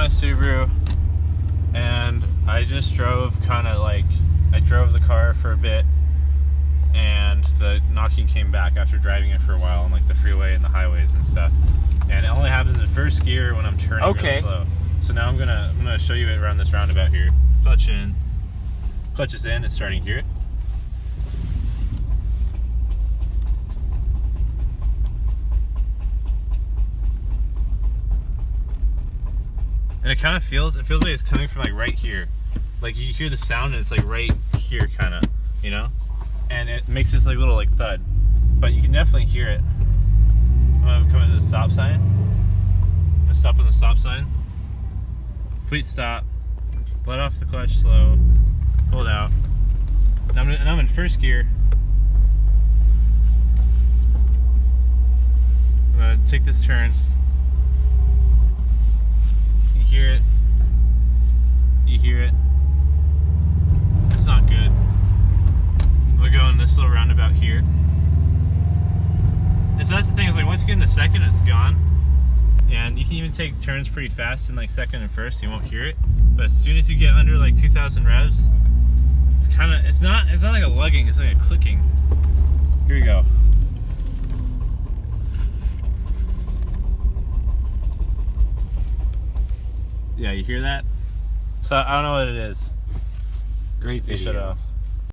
my Subaru, and I just drove I drove the car for a bit, and the knocking came back after driving it for a while on like the freeway and the highways and stuff. And it only happens in first gear when I'm turning really slow. So now I'm gonna show you it around this roundabout here. Clutch in, clutch is in, it's starting to hear it. And it kind of feels like it's coming from like right here. Like you hear the sound and it's like right here kind of, you know? And it makes this like little like thud. But you can definitely hear it. I'm gonna come into the stop sign. I'm gonna stop on the stop sign. Complete stop. Let off the clutch slow. Hold out. Now I'm in first gear. I'm gonna take this turn. You hear it. You hear it. It's not good. I'm gonna go in this little roundabout here. And so that's the thing, is like once you get in the second, it's gone. And you can even take turns pretty fast in like second and first, you won't hear it. But as soon as you get under like 2,000 revs, it's not like a lugging, it's like a clicking. Here we go. Yeah, you hear that? So I don't know what it is. Great video.